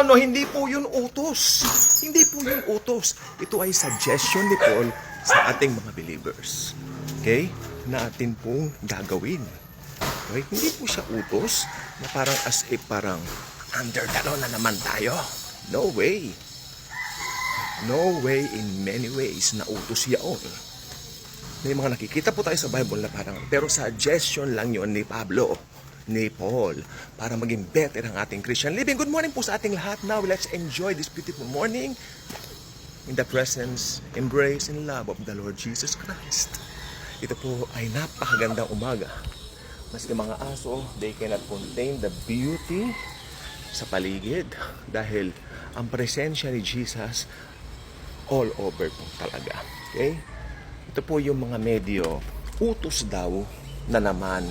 no, hindi po yun utos. Hindi po yun utos. Ito ay suggestion ni Paul sa ating mga believers. Okay? Na atin pong gagawin. Okay? Hindi po siya utos na parang as if parang under the law na naman tayo. No way. No way in many ways na utos yaon. May mga nakikita po tayo sa Bible na parang, pero suggestion lang yon ni Pablo, ni Paul, para maging better ang ating Christian living. Good morning po sa ating lahat. Now, let's enjoy this beautiful morning in the presence, embrace, and love of the Lord Jesus Christ. Ito po ay napakagandang umaga. Maski mga aso, they cannot contain the beauty sa paligid dahil ang presensya ni Jesus all over po talaga. Okay? Ito po yung mga medyo utos daw na naman.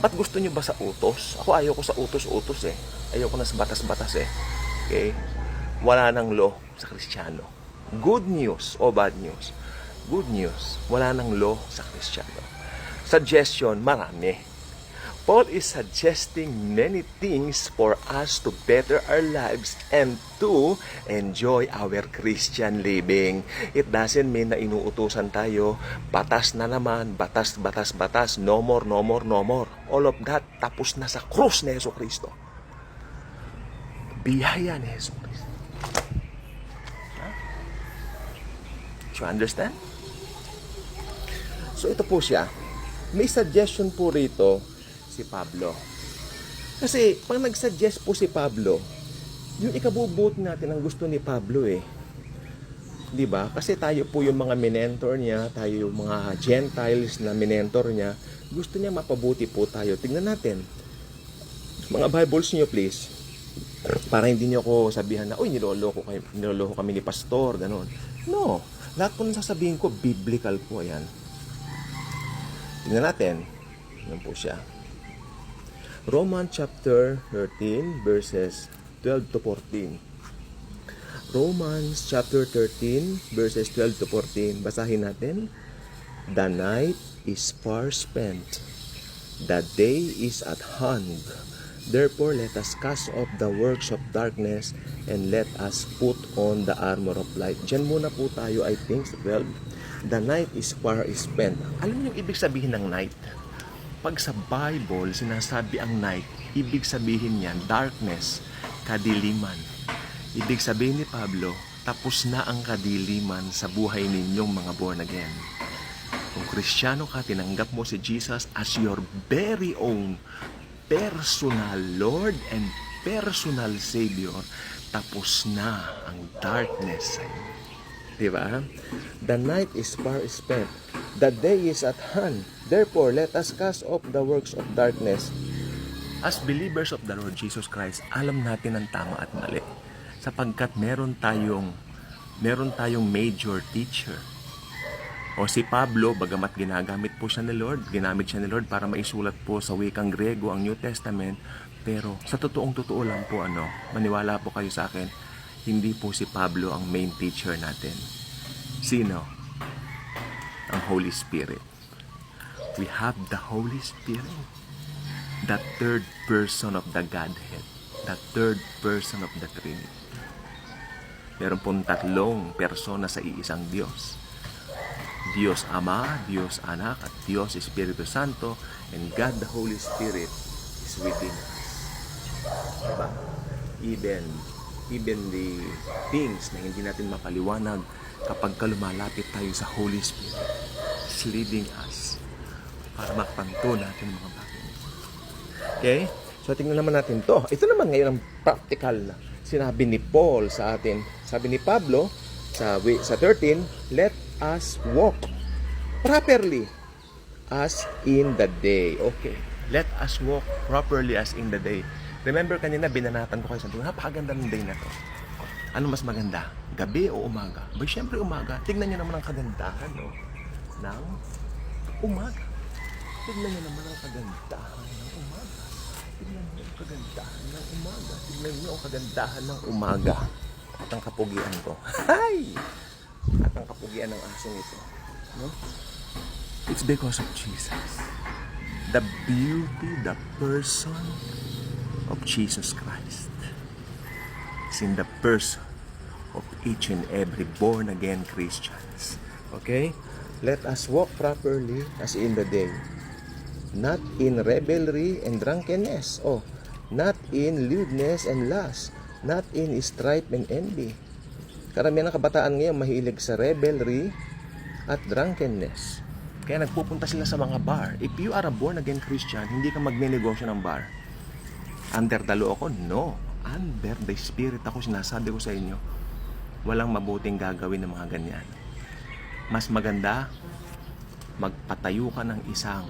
Ba't gusto nyo ba sa utos? Ako ayaw ko sa utos-utos eh. Ayaw ko na sa batas-batas eh. Okay? Wala nang law sa Kristiyano. Good news o bad news? Good news. Wala nang law sa Kristiyano. Suggestion, marami. Paul is suggesting many things for us to better our lives and to enjoy our Christian living. It doesn't mean na inuutusan tayo, batas na naman, batas, batas, batas, no more, no more, no more. All of that, tapos na sa krus ni Jesucristo. Biyaya ni Jesucristo. You understand? So ito po siya. May suggestion po rito si Pablo. Kasi pag nag-suggest po si Pablo, yung ikabubuti natin ang gusto ni Pablo eh. 'Di ba? Kasi tayo po yung mga minentor niya, tayo yung mga Gentiles na minentor niya. Gusto niya mapabuti po tayo. Tingnan natin. Mga Bibles niyo please. Para hindi niyo ako sabihan na, uy, niloloko kami ni pastor, ganun. No. Lahat po ng sasabihin ko, biblical po yan. Tingnan natin. Yan po siya. Romans chapter 13 verses 12 to 14. Romans chapter 13 verses 12 to 14. Basahin natin. The night is far spent. The day is at hand. Therefore let us cast off the works of darkness and let us put on the armor of light. Diyan muna po tayo, I think, sa 12. The night is far spent. Alam niyo yung ibig sabihin ng night? Pag sa Bible, sinasabi ang night, ibig sabihin niyan, darkness, kadiliman. Ibig sabihin ni Pablo, tapos na ang kadiliman sa buhay ninyong mga born again. Kung Kristiyano ka, tinanggap mo si Jesus as your very own personal Lord and personal Savior, tapos na ang darkness sa iyo. Diba? The night is far spent. The day is at hand. Therefore, let us cast off the works of darkness. As believers of the Lord Jesus Christ, alam natin ang tama at mali. Sapagkat meron tayong major teacher. O si Pablo, bagamat ginamit siya ni Lord para maisulat po sa wikang Grego ang New Testament, pero sa totoo lang po, maniwala po kayo sa akin, hindi po si Pablo ang main teacher natin. Sino? Ang Holy Spirit. We have the Holy Spirit, the third person of the Godhead, the third person of the Trinity. Meron pong tatlong persona sa iisang Diyos. Diyos Ama, Diyos Anak, at Diyos Espiritu Santo, and God the Holy Spirit is within us. Diba? Even the things na hindi natin mapaliwanag kapag lumalapit tayo sa Holy Spirit, is leading us para makapanto natin mga bagay. Okay? So, tingnan naman natin to. Ito naman ngayon ang practical na sinabi ni Paul sa atin. Sabi ni Pablo sa 13, let us walk properly as in the day. Okay. Let us walk properly as in the day. Remember kanina, binanatan ko kayo sa tingin, napakaganda ng day na to. Ano mas maganda? Gabi o umaga? Ba, syempre umaga. Tignan nyo naman ang kagandahan, no? Ng umaga. Tignan nyo naman ang kagandahan ng umaga. Tignan nyo ang kagandahan ng umaga. Tignan nyo ang kagandahan ng umaga. At ang kapugian ko. Hay! At ang kapugian ng asong ito. No? It's because of Jesus. The beauty, the person of Jesus Christ. is in the purse of each and every born-again Christians. Okay? Let us walk properly as in the day, not in revelry and drunkenness, not in lewdness and lust, not in strife and envy. Karamihan ng kabataan ngayon mahilig sa revelry at drunkenness. Kaya nagpupunta sila sa mga bar. If you are a born-again Christian, hindi ka magnenegosyo ng bar. Under the law ako? No. Under the Spirit ako, sinasabi ko sa inyo, walang mabuting gagawin ng mga ganyan. Mas maganda, magpatayo ka ng isang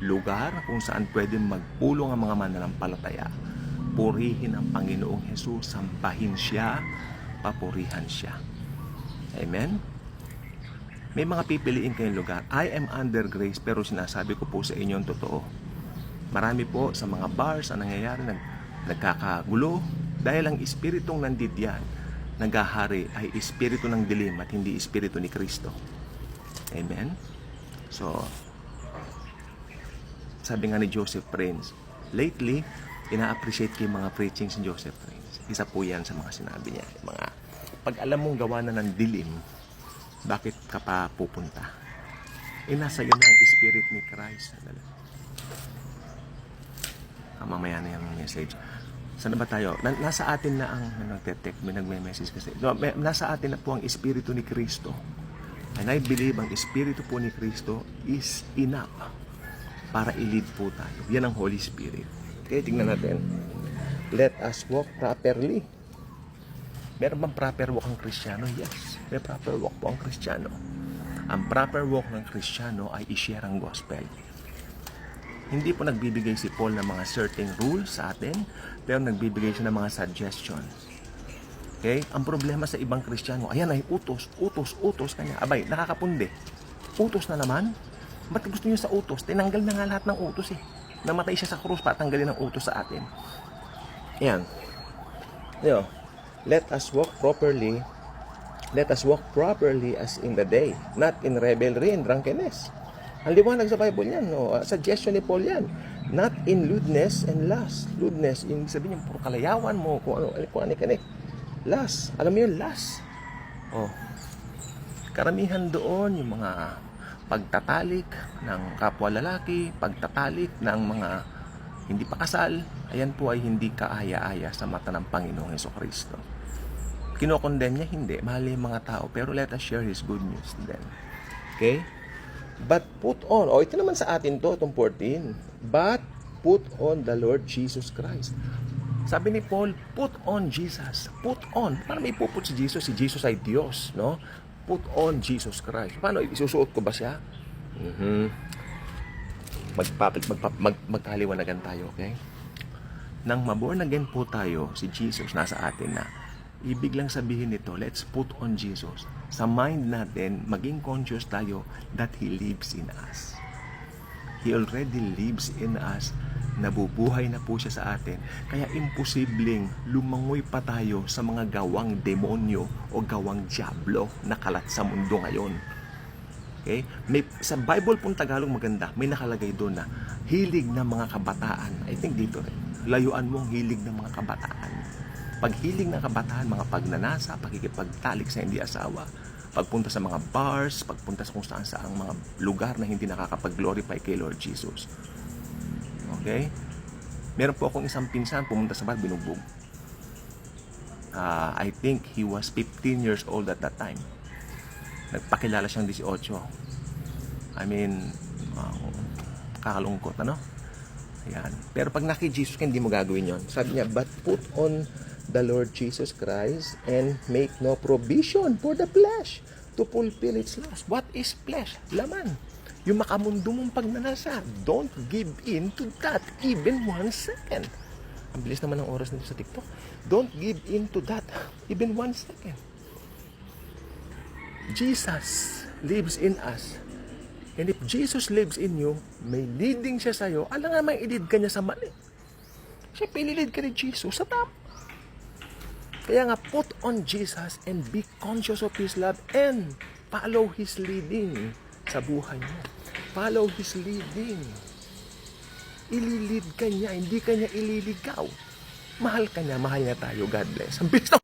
lugar kung saan pwede magpulong ang mga mananampalataya. Purihin ang Panginoong Hesus, sambahin siya, papurihan siya. Amen? May mga pipiliin kayong lugar. I am under grace, pero sinasabi ko po sa inyo ang totoo. Marami po sa mga bars ang nangyayari, nagkakagulo dahil ang espiritong nandidiyan naghahari ay espiritu ng dilim at hindi espiritu ni Kristo. Amen? So, sabi nga ni Joseph Prince, lately, ina-appreciate ko yung mga preachings ni Joseph Prince. Isa po yan sa mga sinabi niya. Pag alam mong gawa na ng dilim, bakit ka pa pupunta? Nasa iyo na ang spirit ni Christ. Mamaya na yung message. Saan ba tayo? Nasa atin na ang nagte-text, may nagme-message kasi. Nasa atin na po ang Espiritu ni Kristo. And I believe ang Espiritu po ni Kristo is enough para i-lead po tayo. Yan ang Holy Spirit. Okay, tingnan natin. Let us walk properly. Meron bang proper walk ang Kristiyano? Yes, may proper walk po ang Kristiyano. Ang proper walk ng Kristiyano ay i-share ang gospel. Hindi po nagbibigay si Paul ng mga certain rules sa atin, pero nagbibigay siya ng mga suggestions. Okay? Ang problema sa ibang Kristiyano, ayan ay utos kanya. Abay, nakakapundi. Utos na naman? Ba't gusto niyo sa utos? Tinanggal na nga lahat ng utos eh. Namatay siya sa krus, patanggalin ang utos sa atin. Ayan. Let us walk properly. Let us walk properly as in the day, not in revelry and drunkenness. Ang liwanag sa Bible yan, suggestion ni Paul yan. Not in lewdness and lust. Lewdness, yung sabihin niyo, puro kalayawan mo, kung ano. Lust, alam mo yun, lust. Karamihan doon, yung mga pagtatalik ng kapwa lalaki, pagtatalik ng mga hindi pa kasal, ayan po ay hindi kaaya-aya sa mata ng Panginoong Hesukristo. Kinokondemn niya, hindi. Mahal yung mga tao, pero let us share His good news to them. Okay? But put on, ito naman sa atin to, itong 14. But put on the Lord Jesus Christ. Sabi ni Paul, put on Jesus. Put on. Paano may puput si Jesus? Si Jesus ay Diyos, no? Put on Jesus Christ. Paano? Isusuot ko ba siya? Magkaliwanagan tayo, okay? Nang maborn again po tayo, si Jesus nasa atin na. Ibig lang sabihin nito, let's put on Jesus. Sa mind natin, maging conscious tayo that He lives in us. He already lives in us. Nabubuhay na po siya sa atin. Kaya imposibleng lumangoy pa tayo sa mga gawang demonyo o gawang diablo na kalat sa mundo ngayon. Okay? Sa Bible pong Tagalog maganda, may nakalagay doon na hilig ng mga kabataan. I think dito rin. Layuan mo ang hilig ng mga kabataan. Paghilig ng kabataan, mga pagnanasa, pakikipagtalik sa hindi asawa, pagpunta sa mga bars, pagpunta sa kung saan sa mga lugar na hindi nakakapag-glorify kay Lord Jesus. Okay? Meron po akong isang pinsan, pumunta sa bar, binugbog. I think he was 15 years old at that time. Nagpakilala siyang 18. I mean, kakalungkot, ano? Ayan. Pero pag naki-Jesus ka, hindi mo gagawin yon. Sabi niya, but put on the Lord Jesus Christ and make no provision for the flesh to fulfill its lust. What is flesh? Laman. Yung makamundo mong pagnanasa. Don't give in to that even 1 second. Ang bilis naman ng oras nito sa TikTok. Don't give in to that even 1 second. Jesus lives in us. And if Jesus lives in you, may leading siya sa'yo, alam nga may ilid ka niya sa mali. Siya pililid ka ni Jesus sa tama. Kaya nga, put on Jesus and be conscious of His love and follow His leading sa buhay mo. Follow His leading. Ililid ka niya, hindi ka niya ililigaw. Mahal ka niya, mahal niya tayo. God bless. Ang bilis na